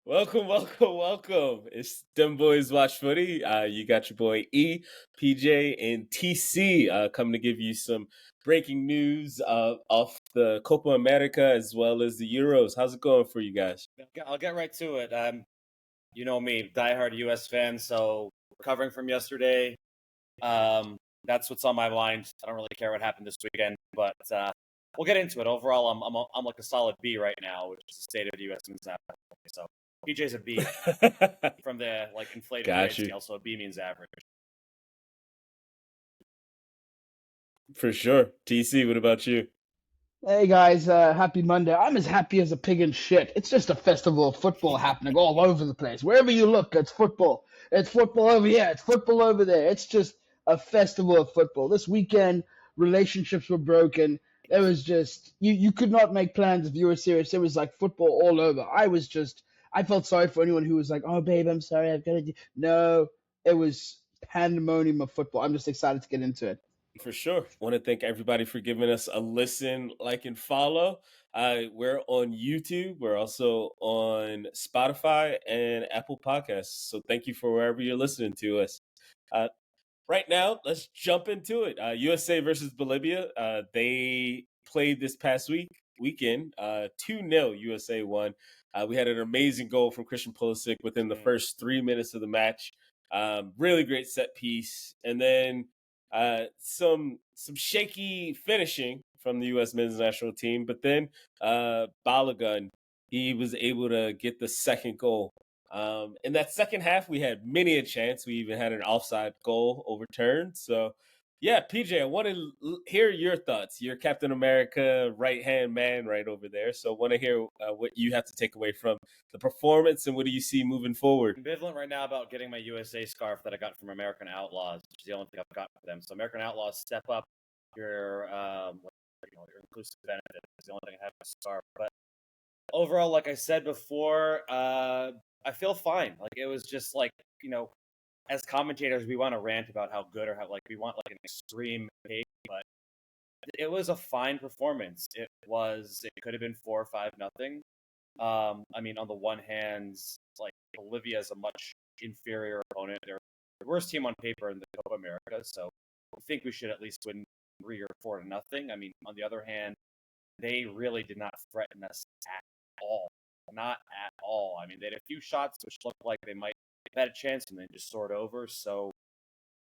Welcome. It's Dem Boys Watch Footy. You got your boy E, PJ, and TC coming to give you some breaking news off the Copa America as well as the Euros. How's it going for you guys? I'll get right to it. You know me, diehard U.S. fan, so recovering from yesterday. That's what's on my mind. I don't really care what happened this weekend, but we'll get into it. Overall, I'm like a solid B right now, which is the state of the U.S. men's national team. So PJ's a B from the inflated Got grade you. scale. So a B means average. For sure. TC, what about you? Hey guys, happy Monday. I'm as happy as a pig in shit. It's just a festival of football happening all over the place. Wherever you look, it's football. It's football over here. It's football over there. It's just a festival of football. This weekend, relationships were broken. There was just you could not make plans if you were serious. It was like football all over. I felt sorry for anyone who was like, "Oh, babe, I'm sorry, I've got to do." No, it was pandemonium of football. I'm just excited to get into it. For sure. Want to thank everybody for giving us a listen, like, and follow. We're on YouTube. We're also on Spotify and Apple Podcasts. So thank you for wherever you're listening to us. Uh, right now, let's jump into it. USA versus Bolivia. They played this past weekend. 2-0 USA won. We had an amazing goal from Christian Pulisic within the first 3 minutes of the match. Really great set piece. And then some shaky finishing from the U.S. men's national team, but then Balogun, he was able to get the second goal. In that second half, we had many a chance. We even had an offside goal overturned. So, yeah, PJ, I want to hear your thoughts. You're Captain America, right-hand man right over there. So I want to hear what you have to take away from the performance and what do you see moving forward? Ambivalent right now about getting my USA scarf that I got from American Outlaws, which is the only thing I've got for them. So American Outlaws, step up your your inclusive benefit. Is the only thing I have a scarf. But overall, like I said before, I feel fine. Like it was just as commentators, we want to rant about how good or how we want an extreme take, but it was a fine performance. It could have been 4 or 5-0. I mean, on the one hand, Bolivia is a much inferior opponent. They're the worst team on paper in the Copa America, so I think we should at least win 3 or 4-0. I mean, on the other hand, they really did not threaten us at all. Not at all. I mean, they had a few shots which looked like they might have had a chance and then just soared over. So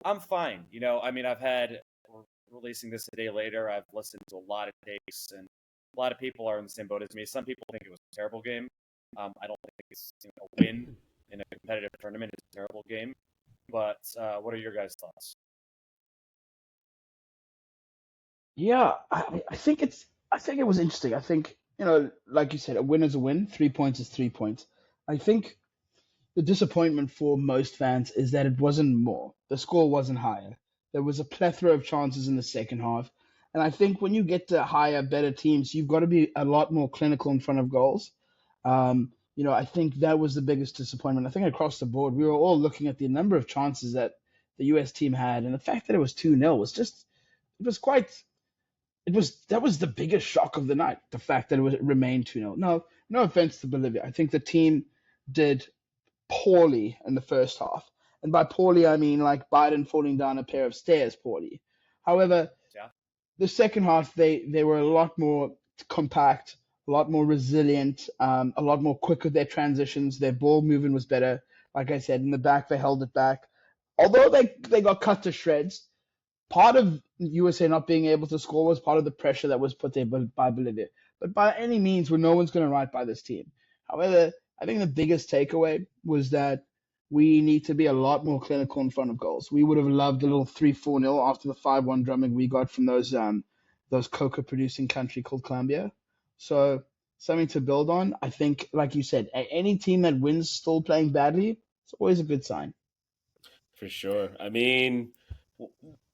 I'm fine. I mean, we're releasing this a day later. I've listened to a lot of takes, and a lot of people are in the same boat as me. Some people think it was a terrible game. I don't think it's a win in a competitive tournament is a terrible game. But what are your guys' thoughts? Yeah, I think it was interesting. I think, like you said, a win is a win. 3 points is 3 points. I think the disappointment for most fans is that it wasn't more. The score wasn't higher. There was a plethora of chances in the second half. And I think when you get to higher, better teams, you've got to be a lot more clinical in front of goals. I think that was the biggest disappointment. I think across the board, we were all looking at the number of chances that the US team had, and the fact that it was 2-0 was just, it was quite that was the biggest shock of the night. The fact that it remained 2-0. No offense to Bolivia. I think the team did poorly in the first half, and by poorly I mean like Biden falling down a pair of stairs poorly. However, Yeah. the second half they were a lot more compact, a lot more resilient, a lot more quick with their transitions. Their ball movement was better. Like I said, in the back they held it back. Although they got cut to shreds, part of USA not being able to score was part of the pressure that was put there by Bolivia. But by any means, no one's going to write by this team. However, I think the biggest takeaway was that we need to be a lot more clinical in front of goals. We would have loved a little 3-4-0 after the 5-1 drumming we got from those coca producing country called Colombia. So something to build on. I think, like you said, any team that wins still playing badly, it's always a good sign. For sure. I mean,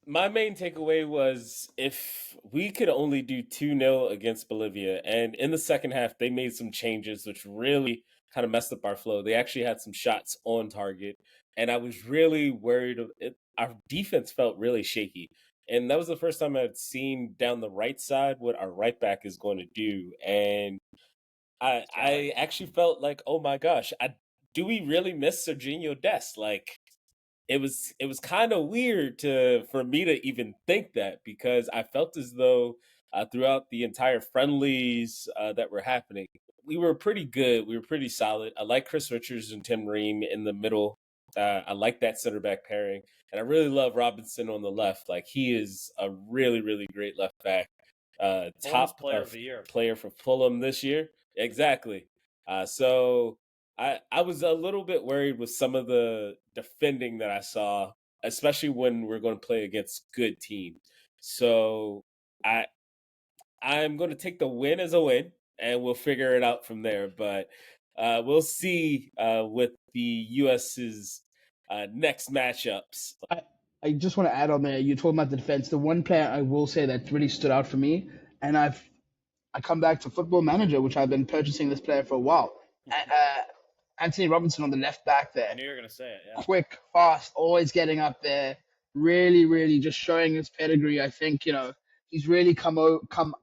my main takeaway was if we could only do 2-0 against Bolivia, and in the second half, they made some changes which really kind of messed up our flow. They actually had some shots on target, and I was really worried. Our defense felt really shaky. And that was the first time I'd seen down the right side what our right back is going to do. And I actually felt like, oh my gosh, do we really miss Serginho Dest? Like it was kind of weird for me to even think that because I felt as though throughout the entire friendlies that were happening, we were pretty good. We were pretty solid. I like Chris Richards and Tim Ream in the middle. I like that center back pairing, and I really love Robinson on the left. Like he is a really really great left back. Top player of the year. player for Fulham this year. Exactly. So I was a little bit worried with some of the defending that I saw, especially when we're going to play against good teams. So I I'm going to take the win as a win, and we'll figure it out from there. But we'll see with the US's next matchups. I just want to add on there. You're talking about the defense. The one player I will say that really stood out for me, and I come back to Football Manager, which I've been purchasing this player for a while. Anthony Robinson on the left back there. I knew you were going to say it, yeah. Quick, fast, always getting up there. Really, really just showing his pedigree. I think, he's really come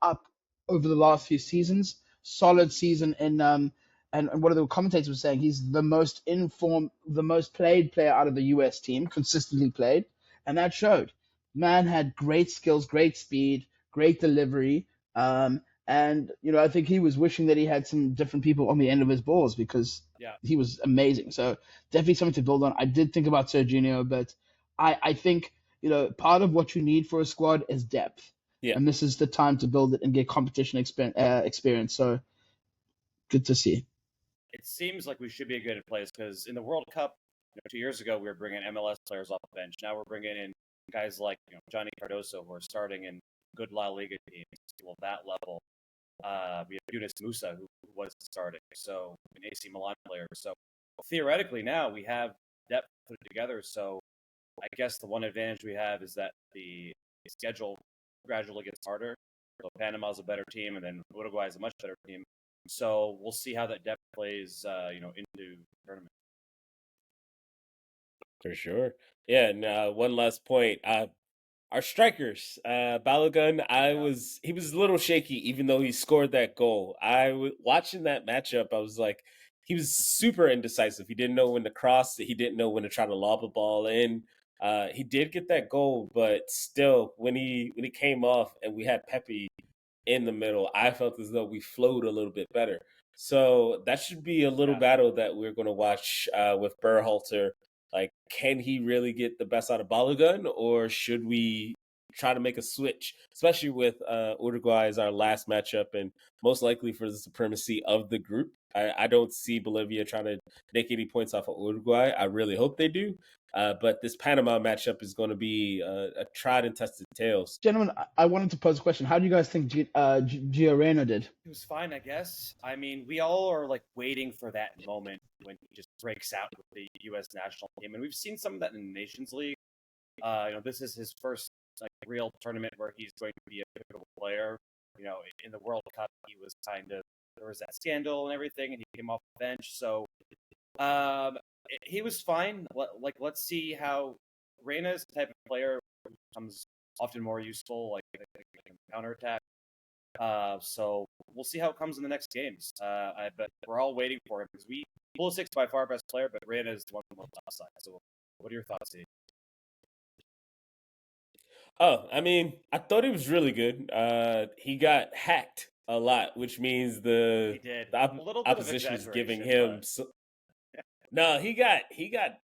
up over the last few seasons. Solid season in and one of the commentators was saying he's the most informed, the most played player out of the US team, consistently played, and that showed. Man had great skills, great speed, great delivery. And I think he was wishing that he had some different people on the end of his balls because he was amazing. So definitely something to build on. I did think about Serginho, but I think part of what you need for a squad is depth, and this is the time to build it and get competition experience. So good to see. It seems like we should be a good place because in the World Cup 2 years ago we were bringing MLS players off the bench. Now we're bringing in guys like Johnny Cardoso who are starting in good La Liga teams. Well, that level. We have Yunus Musa, who was starting, so an AC Milan player. So theoretically, now we have depth put together. So I guess the one advantage we have is that the schedule gradually gets harder. So Panama's a better team, and then Uruguay is a much better team. So we'll see how that depth plays, into the tournament. For sure. Yeah, and one last point. Our strikers, Balogun, he was a little shaky, even though he scored that goal. Watching that matchup, I was like, he was super indecisive. He didn't know when to cross. He didn't know when to try to lob a ball in. He did get that goal, but still, when he came off and we had Pepe in the middle, I felt as though we flowed a little bit better. So that should be a little battle that we're going to watch with Berhalter. Like, can he really get the best out of Balogun, or should we try to make a switch, especially with Uruguay as our last matchup and most likely for the supremacy of the group? I don't see Bolivia trying to make any points off of Uruguay. I really hope they do. But this Panama matchup is going to be a tried and tested tales. Gentlemen, I wanted to pose a question. How do you guys think Gio Reyna did? He was fine, I guess. I mean, we all are waiting for that moment when he just breaks out with the U.S. national team, and we've seen some of that in the Nations League. This is his first real tournament where he's going to be a pivotal player. In the World Cup, he was there was that scandal and everything, and he came off the bench. So he was fine. Let's see how Reyna is the type of player who becomes often more useful, like counterattack. So we'll see how it comes in the next games. But we're all waiting for him because Pulisic by far best player, but Reyna is the one on the top side. So what are your thoughts, Steve? Oh, I mean, I thought he was really good. He got hacked a lot, which means the opposition is giving him. No, he got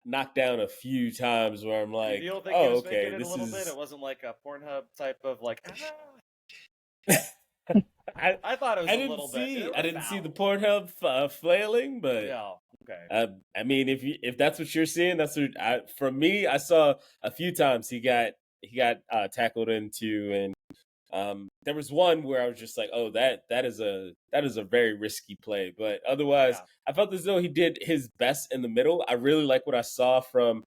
knocked down a few times where I'm like, you don't think he was faking it a little bit? It wasn't like a Pornhub type of I thought it was a little bit. I didn't see the Pornhub flailing, but yeah, okay. I mean, if that's what you're seeing, that's what for me. I saw a few times he got tackled into, and there was one where I was just like, oh, that is a very risky play. But otherwise, I felt as though he did his best in the middle. I really like what I saw from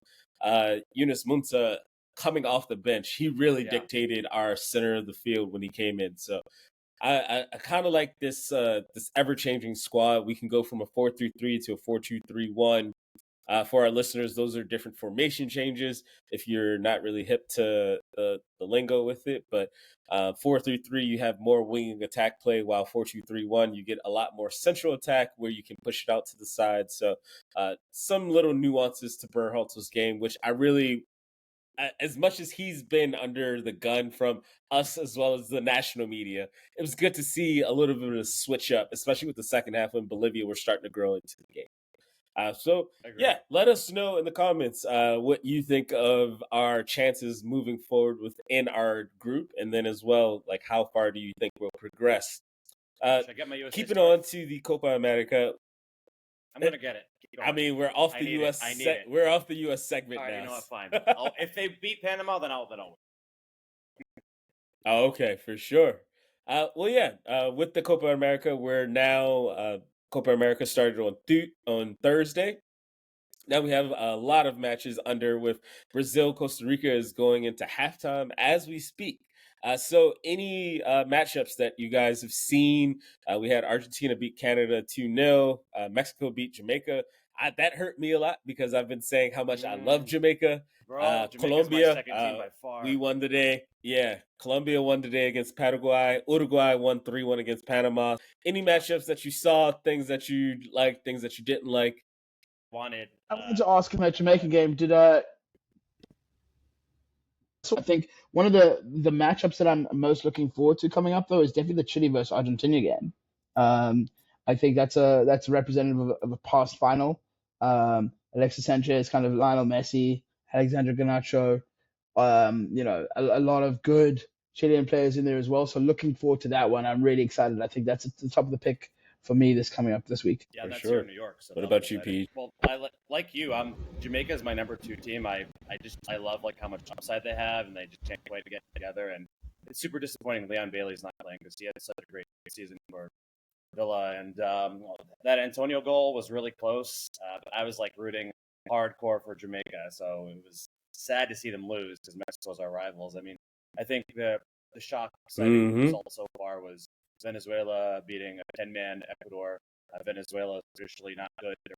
Yunus Musa coming off the bench. He really dictated our center of the field when he came in. So I kind of like this ever changing squad. We can go from a 4-3-3 to a 4-2-3-1. For our listeners, those are different formation changes if you're not really hip to the lingo with it. But 4-3-3, you have more wing attack play, while 4-2-3-1, you get a lot more central attack where you can push it out to the side. So some little nuances to Berhalter's game, which I really, as much as he's been under the gun from us as well as the national media, it was good to see a little bit of a switch up, especially with the second half when Bolivia were starting to grow into the game. So yeah, let us know in the comments what you think of our chances moving forward within our group, and then as well, like how far do you think we'll progress? Should I get my USA Keeping scarf? on to the Copa America. I'm gonna get it. Keep I going. mean, we're off I the need US. it. I need it. We're off the US segment All right, now. you know what? Fine. If they beat Panama, then I'll win. Oh, okay, for sure. Well, yeah. With the Copa America, we're now Copa America started on Thursday. Now we have a lot of matches under with Brazil. Costa Rica is going into halftime as we speak. So any matchups that you guys have seen, we had Argentina beat Canada 2-0. Mexico beat Jamaica. That hurt me a lot because I've been saying how much I love Jamaica. Bro, Jamaica's Colombia, my second team by far. we won today. Yeah, Colombia won today against Paraguay. Uruguay won 3-1 against Panama. Any matchups that you saw, things that you liked, things that you didn't like? Wanted. I wanted to ask him that Jamaica game. So I think one of the matchups that I'm most looking forward to coming up though is definitely the Chile versus Argentina game. I think that's a representative of a past final. Alexis Sanchez, kind of Lionel Messi, Alexander Garnacho, a lot of good Chilean players in there as well. So looking forward to that one. I'm really excited. I think that's at the top of the pick for me this coming up this week. Yeah, For that's sure. here in New York. So What about you, Pete? Well, like you, Jamaica is my number 2 team. I love like how much upside they have, and they just can't wait to get together. And it's super disappointing Leon Bailey's not playing because he had such a great season for Villa, and that Antonio goal was really close. But I was like rooting hardcore for Jamaica, so it was sad to see them lose because Mexico's our rivals. I mean, I think the shock exciting result so far was Venezuela beating a 10-man Ecuador. Venezuela is traditionally not good. They're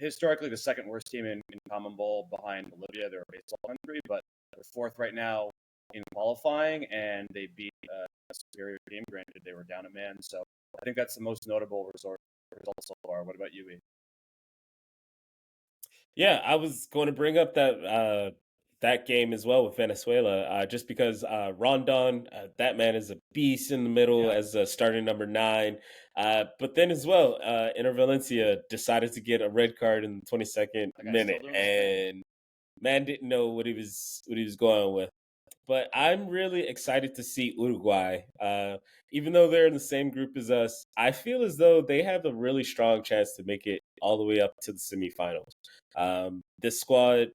historically the second worst team in Common Bowl behind Bolivia. They're a baseball country, but they're 4th right now in qualifying, and they beat a superior team. Granted, they were down a man, so I think that's the most notable result so far. What about you, E? Yeah, I was going to bring up that game as well with Venezuela, just because Rondon, that man is a beast in the middle as a starting number 9. But then as well, Inter Valencia decided to get a red card in the 22nd minute, and man didn't know what he was going with. But I'm really excited to see Uruguay. Even though they're in the same group as us, I feel as though they have a really strong chance to make it all the way up to the semifinals. This squad,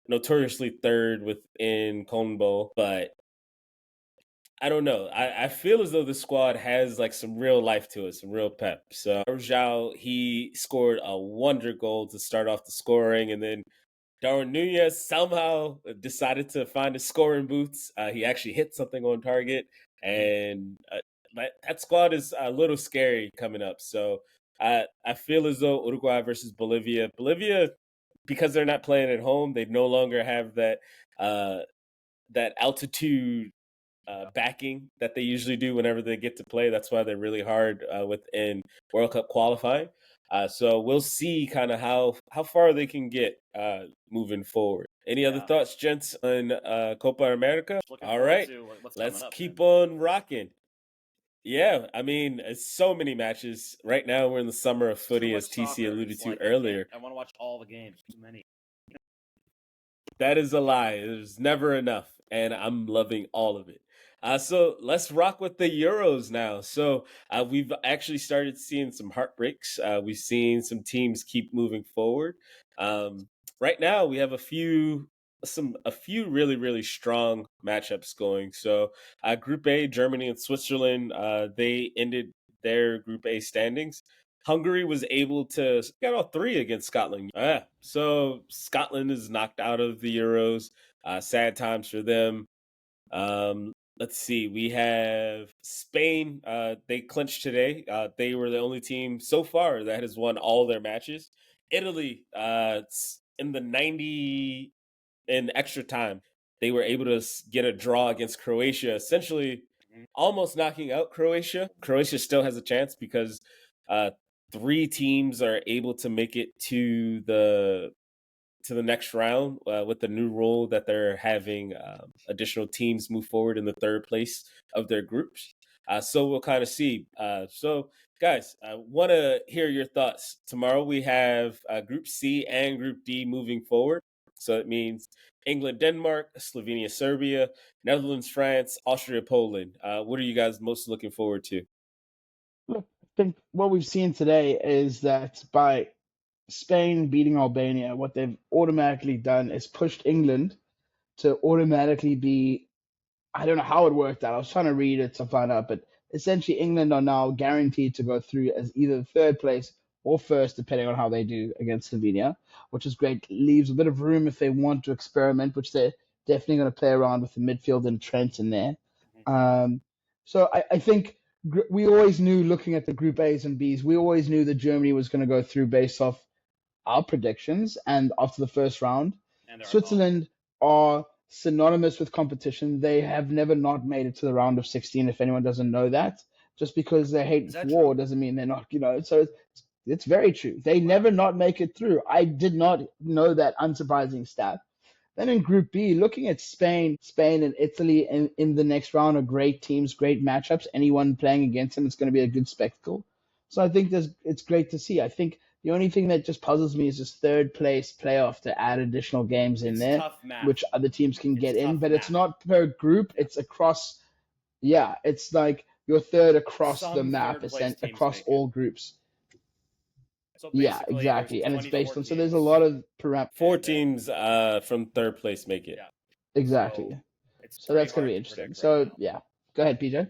notoriously third within CONMEBOL, but I don't know. I feel as though the squad has like some real life to it, some real pep. So Zhao, he scored a wonder goal to start off the scoring, and then Darwin Nunez somehow decided to find his scoring boots. He actually hit something on target, and that squad is a little scary coming up. So I feel as though Uruguay versus Bolivia, because they're not playing at home, they no longer have that altitude backing that they usually do whenever they get to play. That's why they're really hard within World Cup qualifying. So we'll see kind of how far they can get moving forward. Any other thoughts, gents, on Copa America? All right, let's keep on rocking. Yeah, I mean, it's so many matches. Right now, we're in the summer of footy, as TC alluded to earlier. I want to watch all the games. Too many. That is a lie. There's never enough, and I'm loving all of it. So let's rock with the Euros now. So we've actually started seeing some heartbreaks. We've seen some teams keep moving forward. Right now, we have a few really, really strong matchups going. So Group A, Germany and Switzerland, they ended their Group A standings. Hungary was able to get all 3 against Scotland. So Scotland is knocked out of the Euros. Sad times for them. Let's see. We have Spain. They clinched today. They were the only team so far that has won all their matches. Italy, in the 90 in extra time, they were able to get a draw against Croatia, essentially almost knocking out Croatia. Croatia still has a chance because uh, three teams are able to make it to the next round with the new rule that they're having additional teams move forward in the third place of their groups. So we'll kind of see. So, guys, I want to hear your thoughts. Tomorrow we have Group C and Group D moving forward. So it means England, Denmark, Slovenia, Serbia, Netherlands, France, Austria, Poland. What are you guys most looking forward to? Look, I think what we've seen today is that by Spain beating Albania, what they've automatically done is pushed England to automatically be. I don't know how it worked out. I was trying to read it to find out, but essentially England are now guaranteed to go through as either third place or first, depending on how they do against Slovenia, which is great. Leaves a bit of room if they want to experiment, which they're definitely going to play around with the midfield and Trent in there. Um, so I think we always knew, looking at the Group A's and B's, we always knew that Germany was going to go through based off our predictions. And after the first round, Switzerland are synonymous with competition. They have never not made it to the round of 16. If anyone doesn't know that, just because they hate war doesn't mean they're not, So it's very true. They never not make it through. I did not know that unsurprising stat. Then in Group B, looking at Spain and Italy in the next round are great teams, great matchups. Anyone playing against them, it's going to be a good spectacle. So I think it's great to see. I think the only thing that just puzzles me is this third place playoff to add additional games in there, which other teams can get in. But it's not per group; it's across. Yeah, it's like your third across the map, across all groups. So yeah, exactly, and it's based on. So there's a lot of parameters. 4 teams from third place make it. Yeah. Exactly. So that's going to be interesting. So yeah, go ahead, PJ.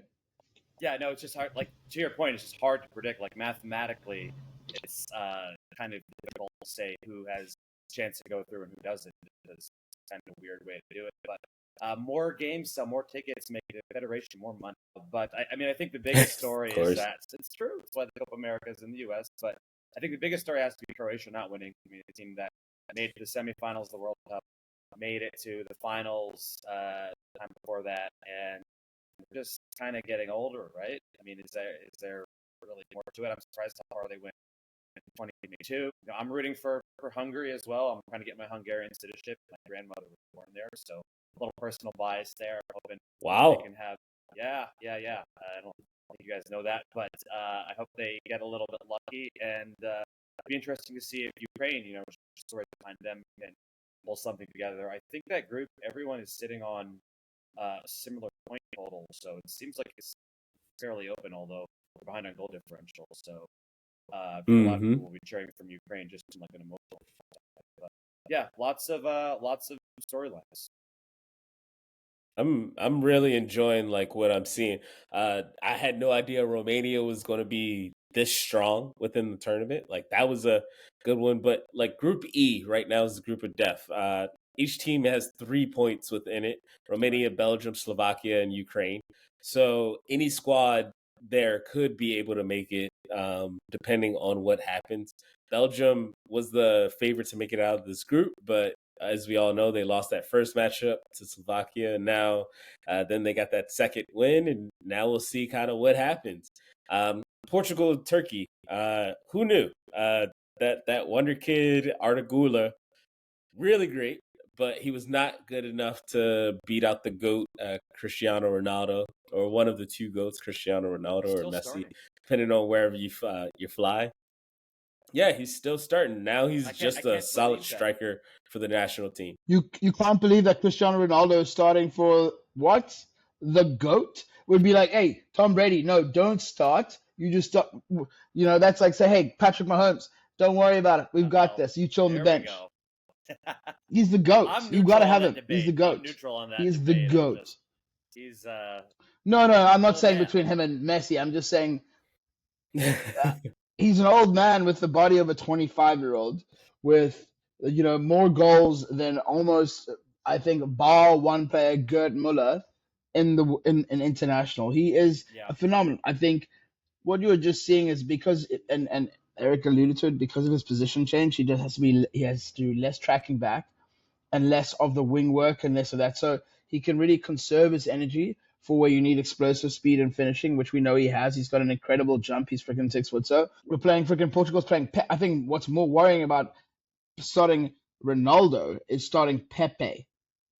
Yeah, no, it's just hard. Like, to your point, it's just hard to predict. Like, mathematically, it's kind of difficult to say who has a chance to go through and who doesn't. It's kind of a weird way to do it. But more games sell more tickets, make the federation more money. But I mean, I think the biggest story is that it's true. It's why the Copa America is in the U.S. But I think the biggest story has to be Croatia not winning. I mean, a team that made it to the semifinals of the World Cup, made it to the finals the time before that, and just kind of getting older, right? I mean, is there really more to it? I'm surprised how far they went in 2022. You know, I'm rooting for Hungary as well. I'm trying to get my Hungarian citizenship. My grandmother was born there, so a little personal bias there. I'm hoping they can have. Yeah. I don't think you guys know that, but I hope they get a little bit lucky, and it'd be interesting to see if Ukraine, story behind them and pull something together. I think that group, everyone is sitting on a similar point total, so it seems like it's fairly open, although we're behind on goal differential. So a lot of people will be cheering from Ukraine just in like an emotional. But yeah, lots of storylines. I'm really enjoying like what I'm seeing. I had no idea Romania was going to be this strong within the tournament. Like that was a good one, but like Group E right now is the group of death. Each team has 3 points within it: Romania, Belgium, Slovakia, and Ukraine. So any squad there could be able to make it, depending on what happens. Belgium was the favorite to make it out of this group, but as we all know, they lost that first matchup to Slovakia. And now, then they got that second win, and now we'll see kind of what happens. Portugal, Turkey. Who knew that wonder kid Arda, really great, but he was not good enough to beat out the GOAT, Cristiano Ronaldo, or one of the two GOATs, Cristiano Ronaldo or Messi, depending on wherever you fly. Yeah, he's still starting. Now he's just a solid striker for the national team. You can't believe that Cristiano Ronaldo is starting for what? The GOAT? Would be like, hey, Tom Brady, no, don't start. You just start. That's like say, hey, Patrick Mahomes, don't worry about it. We've got this. You chill on the bench. He's the GOAT. You got to have him. He's the GOAT. He's the GOAT. He's No, I'm not saying between him and Messi. I'm just saying he's an old man with the body of a 25-year-old with more goals than almost, I think, bar one player, Gerd Muller, in international. He is a phenomenon. I think what you were just seeing is because and Eric alluded to it, because of his position change, he has to do less tracking back and less of the wing work and less of that. So he can really conserve his energy for where you need explosive speed and finishing, which we know he has. He's got an incredible jump. He's freaking 6 foot. So we're playing freaking Portugal's playing. I think what's more worrying about starting Ronaldo is starting Pepe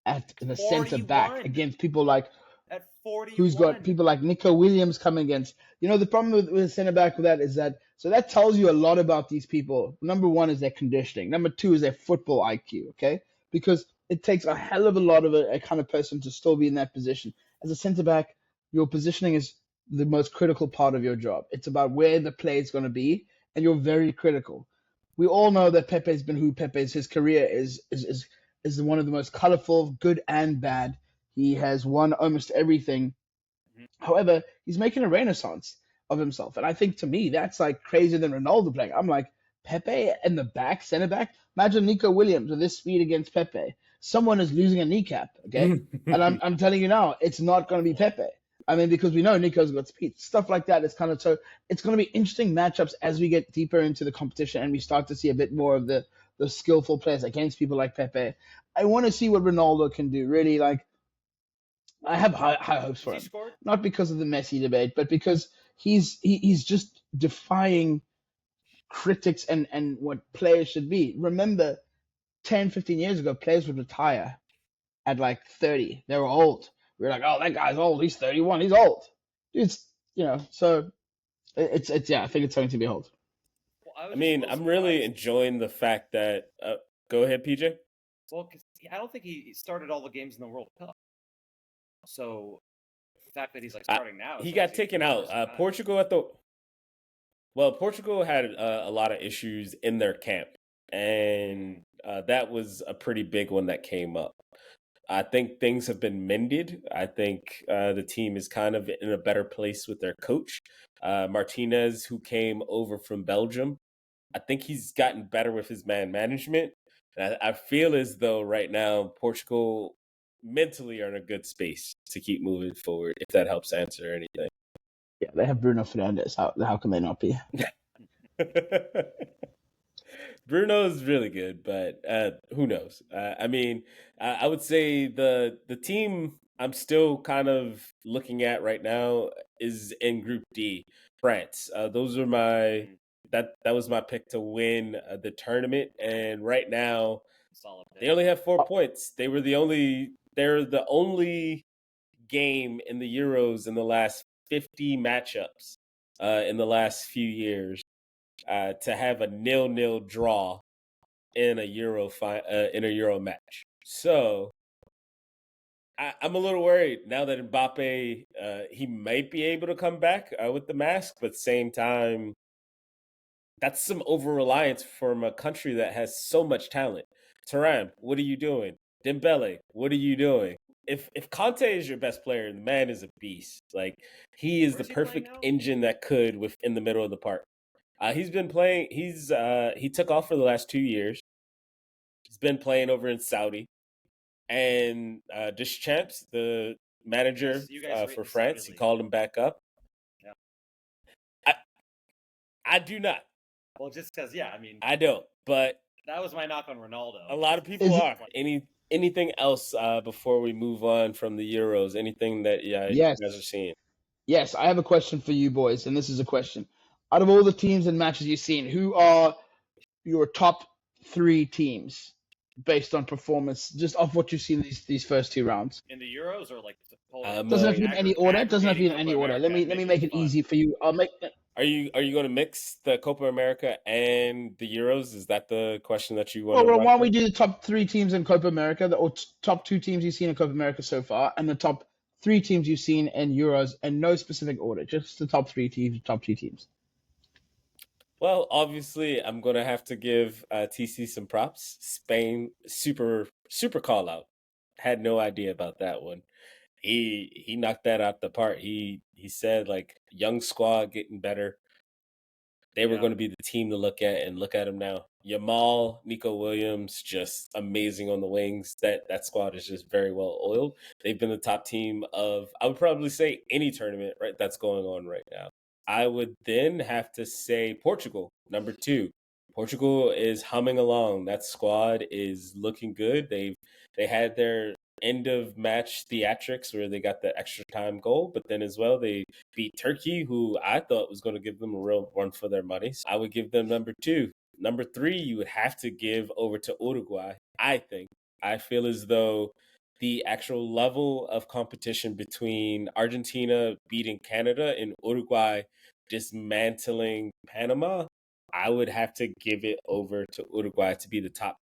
at the centre back 41. against people like At 41. who's got people like Nico Williams coming against. You know, the problem with centre back with that is that, so that tells you a lot about these people. Number one is their conditioning. Number two is their football IQ, okay? Because it takes a hell of a lot of a kind of person to still be in that position. As a centre back, your positioning is the most critical part of your job. It's about where the play is going to be, and you're very critical. We all know that Pepe's been who Pepe is. His career is one of the most colourful, good and bad. He has won almost everything. However, he's making a renaissance of himself. And I think, to me, that's like crazier than Ronaldo playing. I'm like, Pepe in the back, centre back. Imagine Nico Williams with this speed against Pepe. Someone is losing a kneecap, okay? And I'm telling you now, it's not going to be Pepe. I mean, because we know Nico's got speed. Stuff like that is kind of, so it's going to be interesting matchups as we get deeper into the competition and we start to see a bit more of the skillful players against people like Pepe. I want to see what Ronaldo can do. Really, like, I have high hopes for him. Scored? Not because of the Messi debate, but because he's just defying critics and what players should be. Remember, 10, 15 years ago, players would retire at like 30. They were old. We were like, oh, that guy's old. He's 31. He's old. It's, so it's yeah, I think it's something to behold. Well, I mean, I'm really enjoying the fact that. Go ahead, PJ. Well, 'cause I don't think he started all the games in the World Cup. So the fact that he's like starting now, he got taken out. Portugal Portugal had a lot of issues in their camp, and that was a pretty big one that came up. I think things have been mended. I think the team is kind of in a better place with their coach, Martinez, who came over from Belgium. I think he's gotten better with his man management. And I feel as though right now Portugal mentally are in a good space to keep moving forward, if that helps answer anything. Yeah, they have Bruno Fernandes. How can they not be? Bruno is really good, but who knows? I mean, I would say the team I'm still kind of looking at right now is in Group D, France. Those are my that was my pick to win the tournament, and right now they only have 4 points. They're the only game in the Euros in the last 50 matchups in the last few years to have a 0-0 draw in a Euro match. So I'm a little worried now that Mbappe he might be able to come back with the mask, but at the same time, that's some over reliance from a country that has so much talent. Thuram, what are you doing? Dembele, what are you doing? If Conte is your best player, the man is a beast. Like, he is the perfect engine that could within the middle of the park. He's been playing. He took off for the last 2 years. He's been playing over in Saudi, and Deschamps, the manager for France, he called him back up. Yeah. I do not. Well, just because, I mean, I don't. But that was my knock on Ronaldo. A lot of people are. Anything else before we move on from the Euros? Anything that you guys are seeing? Yes, I have a question for you boys, and this is a question. Out of all the teams and matches you've seen, who are your top 3 teams based on performance, just off what you've seen these first 2 rounds? In the Euros, or like doesn't have to be in any order. Doesn't have to be in any order. Let me make it easy for you. I'll make. Are you going to mix the Copa America and the Euros? Is that the question that you want? Well, why don't we do the top 3 teams in Copa America, or top 2 teams you've seen in Copa America so far, and the top 3 teams you've seen in Euros, and no specific order, just the top 3 teams, top 2 teams. Well, obviously, I'm going to have to give TC some props. Spain, super call out. Had no idea about that one. He knocked that out the park. He said, like, young squad getting better. They were going to be the team to look at, and look at them now. Yamal, Nico Williams, just amazing on the wings. That squad is just very well oiled. They've been the top team of, I would probably say, any tournament right that's going on right now. I would then have to say Portugal, number 2. Portugal is humming along. That squad is looking good. They had their end of match theatrics where they got the extra time goal, but then as well they beat Turkey, who I thought was going to give them a real run for their money. So I would give them number 2. Number 3, you would have to give over to Uruguay, I think. I feel as though the actual level of competition between Argentina beating Canada and Uruguay dismantling Panama, I would have to give it over to Uruguay to be the top,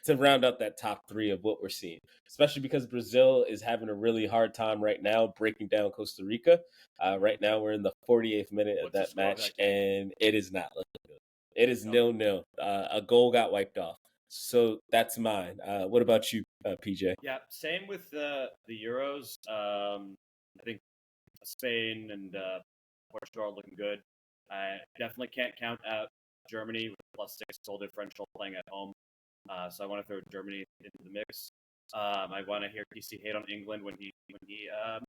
to round out that top 3 of what we're seeing, especially because Brazil is having a really hard time right now breaking down Costa Rica. Right now, we're in the 48th minute of What's the that score of match, that game? and it is not looking good. It is No. 0-0. A goal got wiped off. So that's mine. What about you, PJ? Yeah, same with the Euros. I think Spain and Portugal are looking good. I definitely can't count out Germany with +6 goal differential playing at home. So I want to throw Germany into the mix. I want to hear PC hate on England when he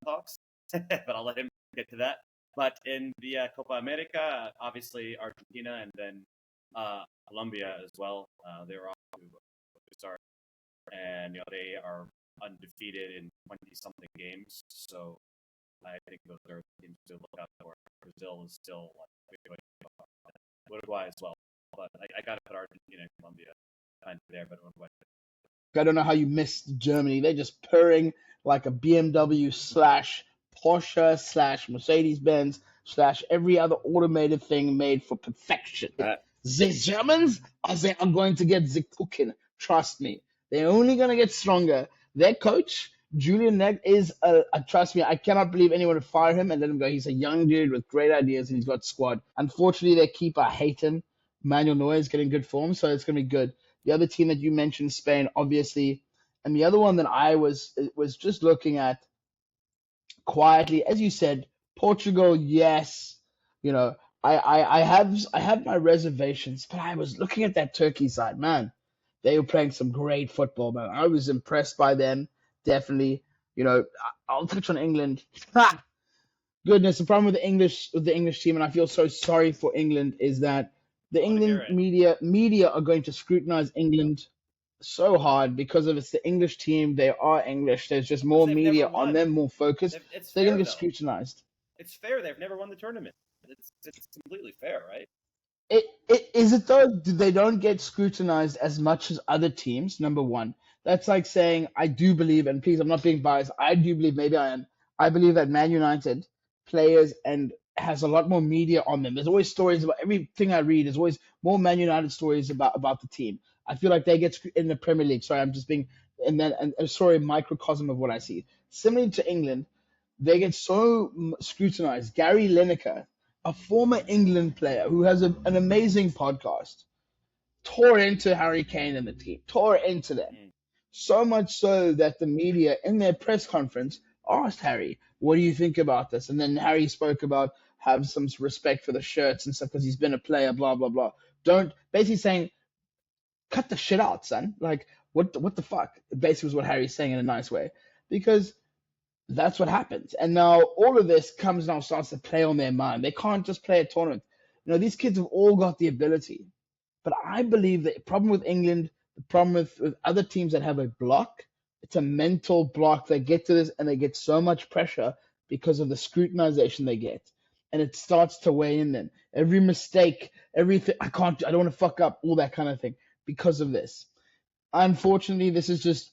talks, but I'll let him get to that. But in the Copa America, obviously Argentina and then Colombia as well. They were off to a good start, and they are undefeated in 20-something games. So I think those are teams to look out for. Brazil is still Uruguay as well, but I got to put Argentina and Colombia kind of there. But Uruguay. I don't know how you missed Germany. They're just purring like a BMW slash Porsche slash Mercedes Benz slash every other automated thing made for perfection. The Germans they are going to get the cooking. Trust me. They're only going to get stronger. Their coach, Julian Nagel, is trust me, I cannot believe anyone would fire him and let him go. He's a young dude with great ideas and he's got squad. Unfortunately, their keeper, I hate him. Manuel Neuer is getting good form, so it's going to be good. The other team that you mentioned, Spain, obviously, and the other one that I was just looking at quietly, as you said, Portugal. Yes, you know, I have my reservations, but I was looking at that Turkey side, man. They were playing some great football, man. I was impressed by them, definitely. I'll touch on England. Ha! Goodness, the problem with the English team, and I feel so sorry for England, is that the I want to hear England it. media are going to scrutinize England so hard because of it's the English team. They are English. There's just Because more they've never media on won. them, more focus. It's They're gonna fair get though. scrutinized. It's fair. They've never won the tournament. It's completely fair, right? It is it though? They don't get scrutinized as much as other teams. Number one, that's like saying I do believe, and please, I'm not being biased. I do believe, maybe I am. I believe that Man United players and has a lot more media on them. There's always stories about everything I read. There's always more Man United stories about the team. I feel like they get in the Premier League. Sorry, I'm just being and sorry, microcosm of what I see. Similar to England, they get so scrutinized. Gary Lineker, a former England player who has an amazing podcast, tore into Harry Kane and the team, tore into them. Mm. So much so that the media in their press conference asked Harry, what do you think about this? And then Harry spoke about have some respect for the shirts and stuff because he's been a player, blah, blah, blah. Don't, basically saying, cut the shit out, son. Like, what the fuck? Basically was what Harry's saying in a nice way. Because that's what happens. And now all of this starts to play on their mind. They can't just play a tournament. These kids have all got the ability. But I believe the problem with England, the problem with other teams that have a block, it's a mental block. They get to this and they get so much pressure because of the scrutinization they get. And it starts to weigh in them. Every mistake, everything, I don't want to fuck up, all that kind of thing because of this. Unfortunately, this is just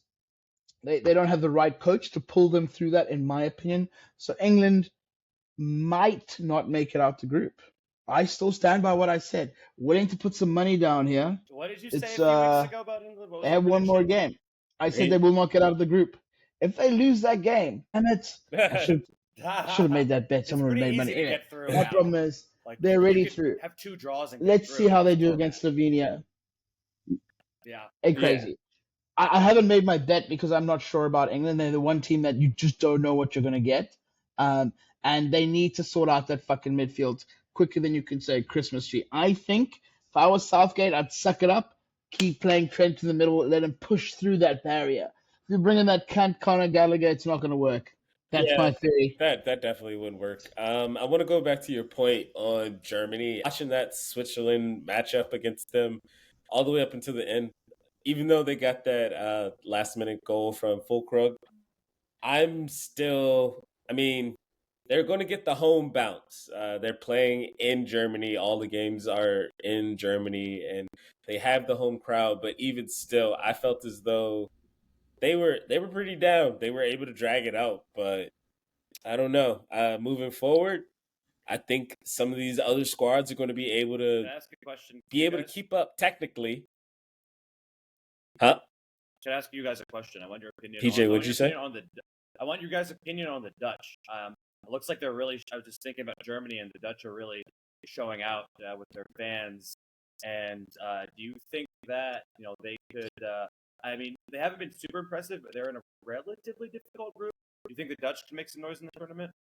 they don't have the right coach to pull them through that, in my opinion. So England might not make it out the group. I still stand by what I said. Willing to put some money down here. What did you say It's a few weeks ago about England? What was they your have one more prediction? game. I said they will not get out of the group. If they lose that game, damn it, I should have made that bet. It's Someone would have pretty made money. easy to Anyway, get through my now. problem is Like they're you already could through. have 2 draws and get Let's through see how in they this do format. against Slovenia. Yeah. Hey, crazy. I haven't made my bet because I'm not sure about England. They're the one team that you just don't know what you're going to get. And they need to sort out that fucking midfield quicker than you can say Christmas tree. I think if I was Southgate, I'd suck it up, keep playing Trent in the middle, let him push through that barrier. If you bring in that cunt Conor Gallagher, it's not going to work. That's my theory. That definitely would work. I want to go back to your point on Germany. Watching that Switzerland matchup against them all the way up until the end, even though they got that last minute goal from Fulkrug, I'm still. I mean, they're going to get the home bounce. They're playing in Germany. All the games are in Germany, and they have the home crowd. But even still, I felt as though they were pretty down. They were able to drag it out, but I don't know. Moving forward, I think some of these other squads are going to be able to Can I ask a question? keep up technically. Huh? Should I ask you guys a question? I want your opinion. PJ, on, what'd you say? I want your guys' opinion on the Dutch. It looks like they're really. I was just thinking about Germany, and the Dutch are really showing out with their fans. And do you think that they could? I mean, they haven't been super impressive, but they're in a relatively difficult group. Do you think the Dutch can make some noise in the tournament?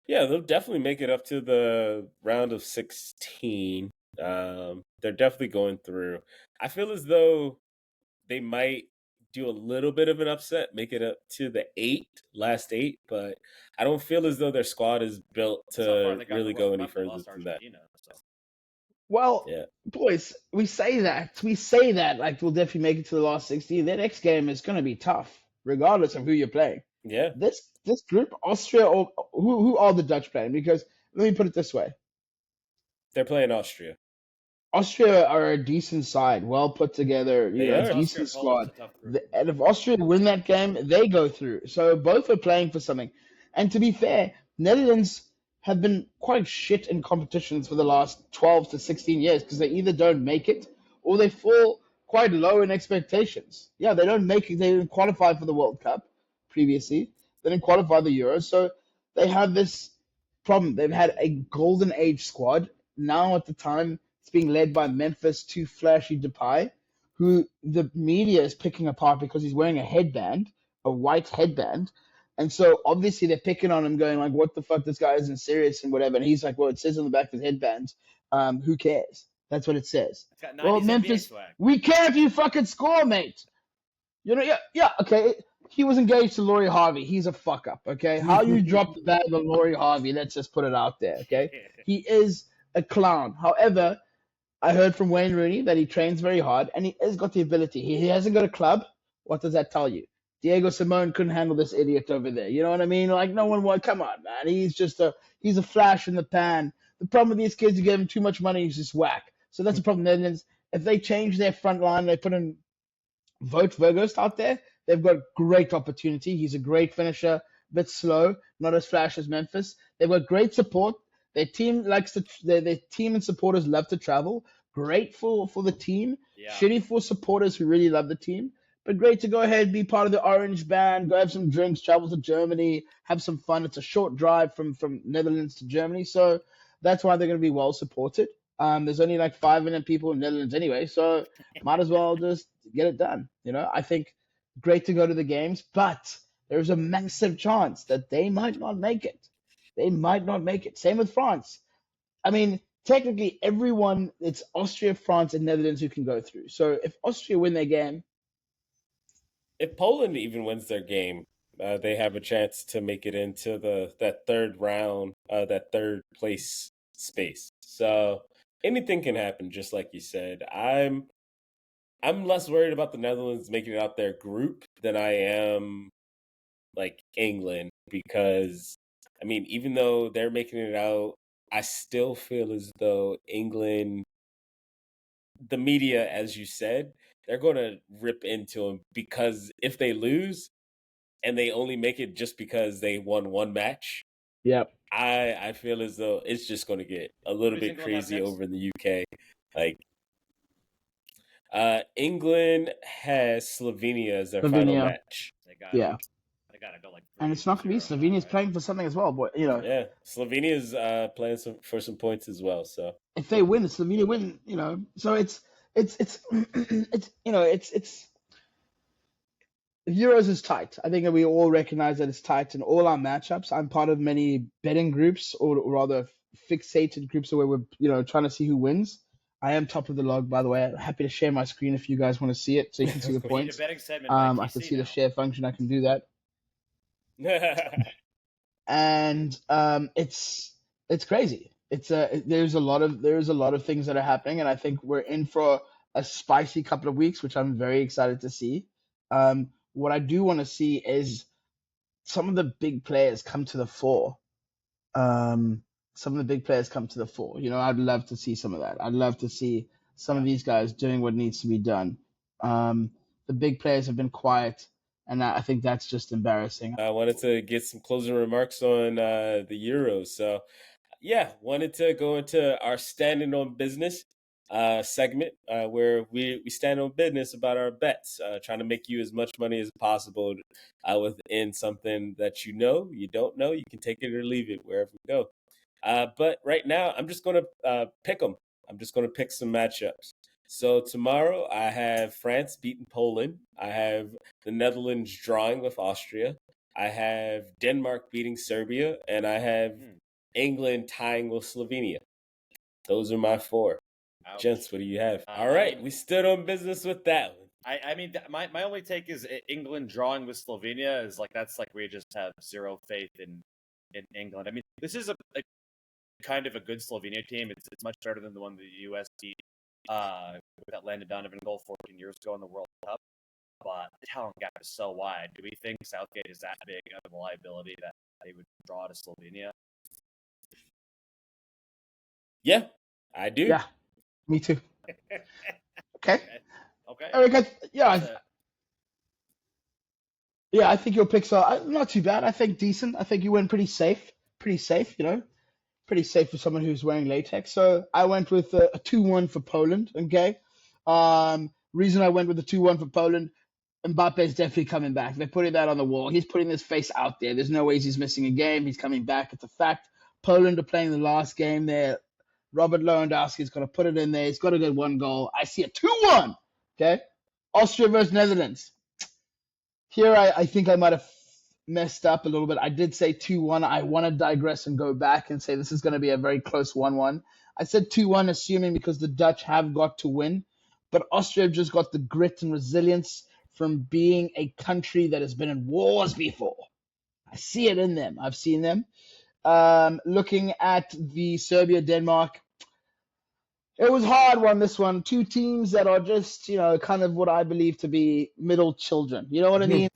Yeah, they'll definitely make it up to the round of 16. They're definitely going through. I feel as though they might do a little bit of an upset, make it up to the last eight, but I don't feel as though their squad is built to really go any further than that. So. Well, Yeah. Boys, we say that like we'll definitely make it to the last 16. Their next game is going to be tough, regardless of who you're playing. Yeah. This group, Austria, or who are the Dutch playing? Because let me put it this way: they're playing Austria. Austria are a decent side, well put together, decent squad. And if Austria win that game, they go through. So both are playing for something. And to be fair, Netherlands have been quite shit in competitions for the last 12 to 16 years because they either don't make it or they fall quite low in expectations. Yeah, they don't make it. They didn't qualify for the World Cup previously. They didn't qualify the Euro. So they have this problem. They've had a golden age squad. Now at the time, it's being led by Memphis Too Flashy Depay, who the media is picking apart because he's wearing a headband, a white headband. And so obviously they're picking on him, going like, "What the fuck? This guy isn't serious and whatever." And he's like, "Well, it says on the back of his headband, who cares? That's what it says." Well, Memphis, we care if you fucking score, mate. Yeah, okay. He was engaged to Laurie Harvey. He's a fuck up, okay? How you drop the bag on Laurie Harvey? Let's just put it out there, okay? He is a clown. However, I heard from Wayne Rooney that he trains very hard and he has got the ability. He hasn't got a club. What does that tell you? Diego Simone couldn't handle this idiot over there. You know what I mean? Like, no one would. Come on, man. He's a flash in the pan. The problem with these kids, you give them too much money, he's just whack. So that's the problem. Netherlands, if they change their front line, they put in Vote Vergust out there, they've got great opportunity. He's a great finisher, a bit slow, not as flash as Memphis. They've got great support. Their team their team and supporters love to travel. Great for the team. Yeah. Shitty for supporters who really love the team. But great to go ahead, be part of the Orange Band, go have some drinks, travel to Germany, have some fun. It's a short drive from Netherlands to Germany. So that's why they're going to be well supported. There's only like 5 million people in Netherlands anyway, so might as well just get it done. I think great to go to the games, but there's a massive chance that they might not make it. Same with France. I mean, technically everyone, it's Austria, France, and Netherlands who can go through. So if Austria win their game, if Poland even wins their game, they have a chance to make it into that third round, that third place space. So anything can happen, just like you said. I'm less worried about the Netherlands making it out their group than I am like England, because I mean, even though they're making it out, I still feel as though England, the media, as you said, they're going to rip into them, because if they lose and they only make it just because they won one match, yep, I feel as though it's just going to get a little bit crazy over in the UK. Like, England has Slovenia as their final match. They gotta go like. And it's not going to be Slovenia's playing for something as well, but Yeah, Slovenia's playing for some points as well. So if they win, Slovenia win. So it's Euros is tight. I think we all recognize that it's tight in all our matchups. I'm part of many betting groups, or rather fixated groups where we're trying to see who wins. I am top of the log, by the way. I'm happy to share my screen if you guys want to see it, so you can see the points. I can see the share function. I can do that. and it's crazy. There's a lot of things that are happening, and I think we're in for a spicy couple of weeks, which I'm very excited to see. What I do want to see is some of the big players come to the fore. Some of the big players come to the fore. I'd love to see some of that. I'd love to see some of these guys doing what needs to be done. The big players have been quiet, and I think that's just embarrassing. I wanted to get some closing remarks on the Euros. So, yeah, wanted to go into our standing on business segment where we stand on business about our bets, trying to make you as much money as possible within something that you don't know. You can take it or leave it wherever we go. But right now, I'm just going to pick them. I'm just going to pick some matchups. So tomorrow, I have France beating Poland. I have the Netherlands drawing with Austria. I have Denmark beating Serbia, and I have England tying with Slovenia. Those are my four. Ouch. Gents, what do you have? All right, we stood on business with that one. I mean, my only take is England drawing with Slovenia is that's we just have zero faith in England. I mean, this is a kind of a good Slovenia team. It's much better than the one the U.S. beat with that Landon Donovan goal 14 years ago in the World Cup. But the talent gap is so wide. Do we think Southgate is that big of a liability that they would draw to Slovenia? Yeah, I do. Yeah, me too. Okay. Okay. Eric, I think your picks are not too bad. I think decent. I think you went pretty safe. Pretty safe, pretty safe for someone who's wearing latex. So I went with a 2-1 for Poland. Okay. Reason I went with the 2-1 for Poland, Mbappe's definitely coming back. They're putting that on the wall. He's putting his face out there. There's no ways he's missing a game. He's coming back. It's a fact. Poland are playing the last game there. Robert Lewandowski's got to put it in there. He's got to get one goal. I see a 2-1. Okay. Austria versus Netherlands. Here, I think I might have messed up a little bit. I did say 2-1. I want to digress and go back and say this is going to be a very close 1-1. I said 2-1, assuming because the Dutch have got to win. But Austria have just got the grit and resilience from being a country that has been in wars before. I see it in them. I've seen them. Looking at the Serbia-Denmark, it was a hard one, this one. Two teams that are just, kind of what I believe to be middle children. You know what I mean?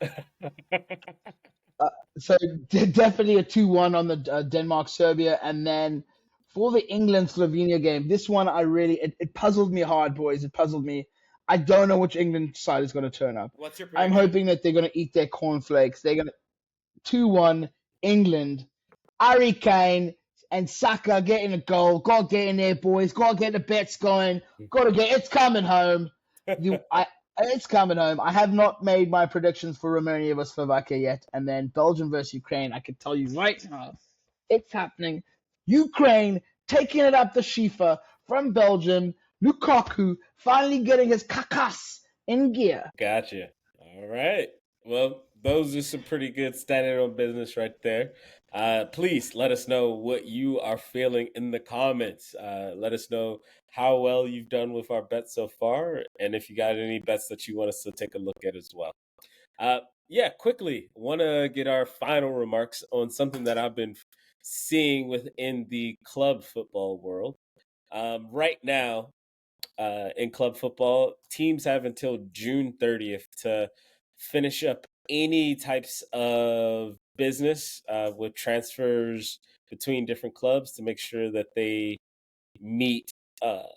So definitely a 2-1 on the Denmark-Serbia. And then for the England-Slovenia game, this one it puzzled me hard, boys. It puzzled me. I don't know which England side is going to turn up. What's your prediction? I'm hoping that they're going to eat their cornflakes. They're going to 2-1 England. Harry Kane and Saka getting a goal. Got to get in there, boys. Got to get the bets going. It's coming home. It's coming home. I have not made my predictions for Romania versus Slovakia yet. And then Belgium versus Ukraine, I can tell you right now, it's happening. Ukraine taking it up the Shifa from Belgium. Lukaku finally getting his kakas in gear. Gotcha. All right. Well, those are some pretty good standing on business right there. Please let us know what you are feeling in the comments. Let us know how well you've done with our bets so far, and if you got any bets that you want us to take a look at as well. Quickly, want to get our final remarks on something that I've been seeing within the club football world. Right now, in club football, teams have until June 30th to finish up any types of business with transfers between different clubs to make sure that they meet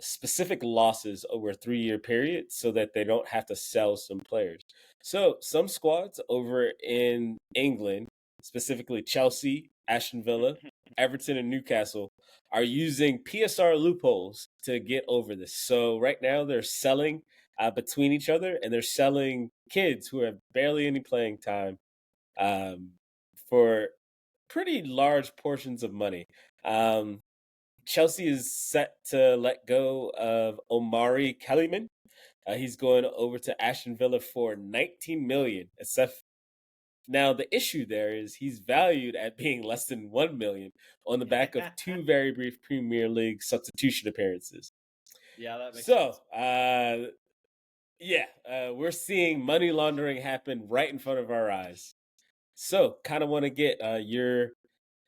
specific losses over a 3-year period so that they don't have to sell some players. So some squads over in England, specifically Chelsea, Aston Villa, Everton, and Newcastle, are using PSR loopholes to get over this. So right now they're selling between each other, and they're selling kids who have barely any playing time for pretty large portions of money. Chelsea is set to let go of Omari Kellyman. He's going over to Aston Villa for $19 million. Now the issue there is he's valued at being less than $1 million on the back of 2 very brief Premier League substitution appearances. Yeah, that makes sense. We're seeing money laundering happen right in front of our eyes. So, kind of want to get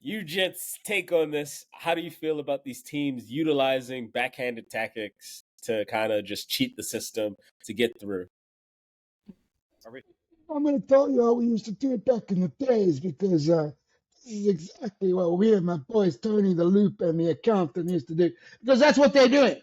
you gents' take on this. How do you feel about these teams utilizing backhanded tactics to kind of just cheat the system to get through? Are we? I'm going to tell you how we used to do it back in the days because this is exactly what we and my boys Tony the Loop and the accountant used to do because that's what they're doing.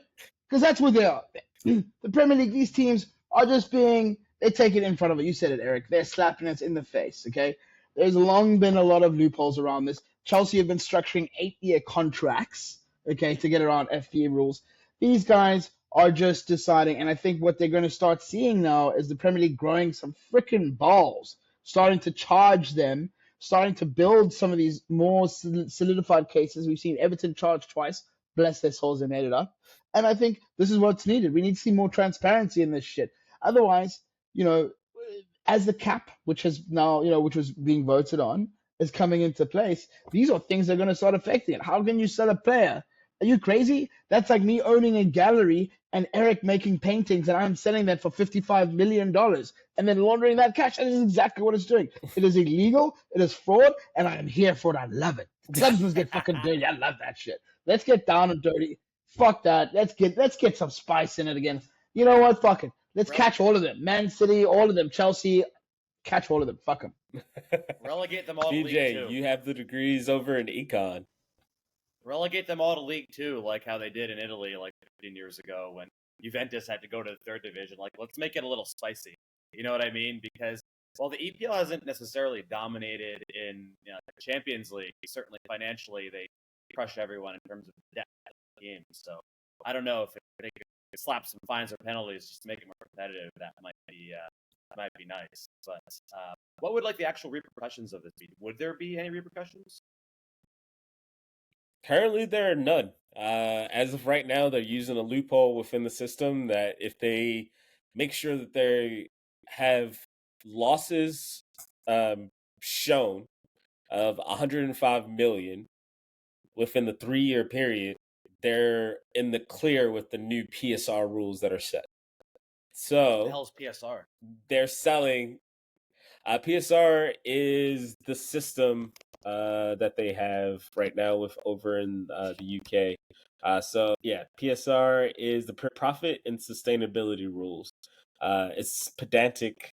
Because that's what they are. The Premier League, these teams are just they take it in front of it. You said it, Eric. They're slapping us in the face, okay? There's long been a lot of loopholes around this. Chelsea have been structuring 8-year contracts, okay, to get around FPA rules. These guys are just deciding, and I think what they're going to start seeing now is the Premier League growing some freaking balls, starting to charge them, starting to build some of these more solidified cases. We've seen Everton charged twice. Bless their souls, they made it up. And I think this is what's needed. We need to see more transparency in this shit. Otherwise, as the cap, which has now, which was being voted on, is coming into place, these are things that are going to start affecting it. How can you sell a player? Are you crazy? That's like me owning a gallery and Eric making paintings and I'm selling that for $55 million and then laundering that cash. That is exactly what it's doing. It is illegal. It is fraud. And I am here for it. I love it. Clubs must get fucking dirty. I love that shit. Let's get down and dirty. Fuck that. Let's get some spice in it again. You know what? Fuck it. Let's catch all of them. Man City, all of them. Chelsea, catch all of them. Fuck them. Relegate them all to League PJ, 2. you have the degrees over in econ. Relegate them all to League 2, like how they did in Italy like 15 years ago when Juventus had to go to the third division. Like, let's make it a little spicy. You know what I mean? Because while the EPL hasn't necessarily dominated in the Champions League, certainly financially they crush everyone in terms of depth of the game. So I don't know if they could slap some fines or penalties just to make it more competitive. That might be nice. But what would like the actual repercussions of this be? Would there be any repercussions? Currently, there are none. As of right now, they're using a loophole within the system that if they make sure that they have losses shown of 105 million within the 3-year period, they're in the clear with the new PSR rules that are set. So, What the hell is PSR? They're selling. PSR is the system that they have right now with over in the UK. So yeah, PSR is the profit and sustainability rules. It's pedantic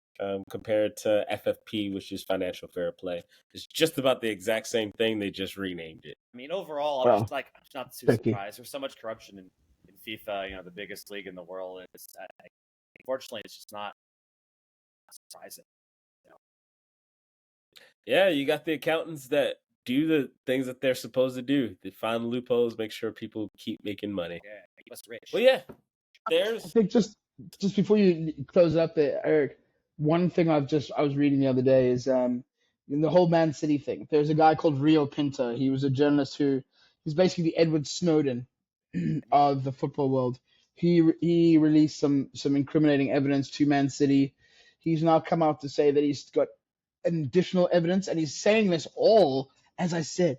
compared to FFP, which is financial fair play. It's just about the exact same thing. They just renamed it. I mean, overall, I'm just not too surprised. There's so much corruption in FIFA, the biggest league in the world. Unfortunately, it's just not surprising. Yeah, you got the accountants that do the things that they're supposed to do. They find loopholes, make sure people keep making money. Yeah, keep us rich. Well, yeah, I think just before you close up there, Eric, one thing I was reading the other day is in the whole Man City thing. There's a guy called Rio Pinto. He was a journalist he's basically the Edward Snowden of the football world. He released some incriminating evidence to Man City. He's now come out to say that he's got additional evidence, and he's saying this all, as I said,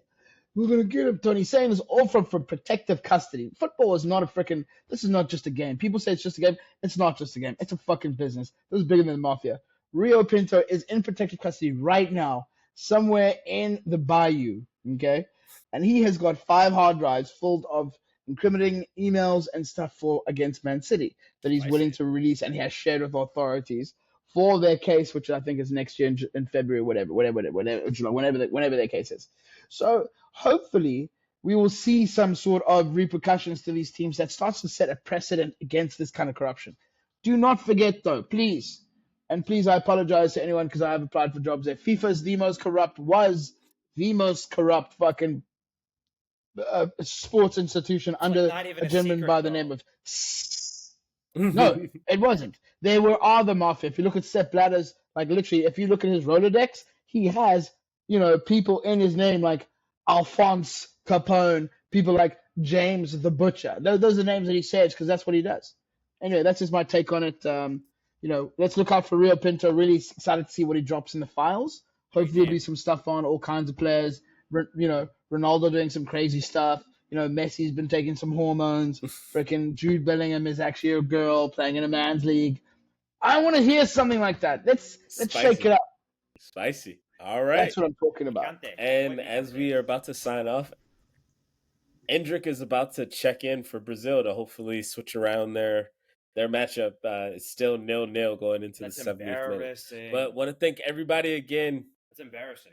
we're going to get him, Tony. He's saying this all from protective custody. Football is not this is not just a game. People say it's just a game. It's not just a game. It's a fucking business. This is bigger than the mafia. Rio Pinto is in protective custody right now, somewhere in the bayou, okay? And he has got 5 hard drives full of incriminating emails and stuff against Man City that he's willing to release, and he has shared with authorities for their case, which I think is next year in February, whenever their case is. So hopefully we will see some sort of repercussions to these teams that starts to set a precedent against this kind of corruption. Do not forget, though, please, and please, I apologize to anyone because I have applied for jobs there. was the most corrupt fucking sports institution under a gentleman by the name of... No, it wasn't. They are the mafia. If you look at Sepp Blatter's, like literally, if you look at his Rolodex, he has, people in his name like Alphonse Capone, people like James the Butcher. Those are the names that he says because that's what he does. Anyway, that's just my take on it. Let's look out for Rio Pinto. Really excited to see what he drops in the files. Hopefully there'll be some stuff on all kinds of players. Ronaldo doing some crazy stuff. Messi's been taking some hormones. Freaking Jude Bellingham is actually a girl playing in a man's league. I want to hear something like that. Let's shake it up. Spicy. All right. That's what I'm talking about. Picante. And Muy as picante. we are about to sign off, Endrick is about to check in for Brazil to hopefully switch around their matchup. It's still 0-0 going into That's the 70th minute. embarrassing. But want to thank everybody again. That's embarrassing.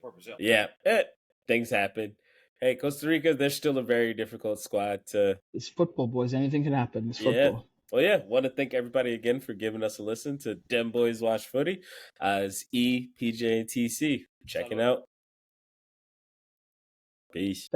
Poor Brazil. Yeah, things happen. Hey, Costa Rica, they're still a very difficult squad to. It's football, boys. Anything can happen. It's Yeah. football. Well, yeah, want to thank everybody again for giving us a listen to Dem Boys Watch Footy. It's E, PJ, and TC checking Salud. out. Peace.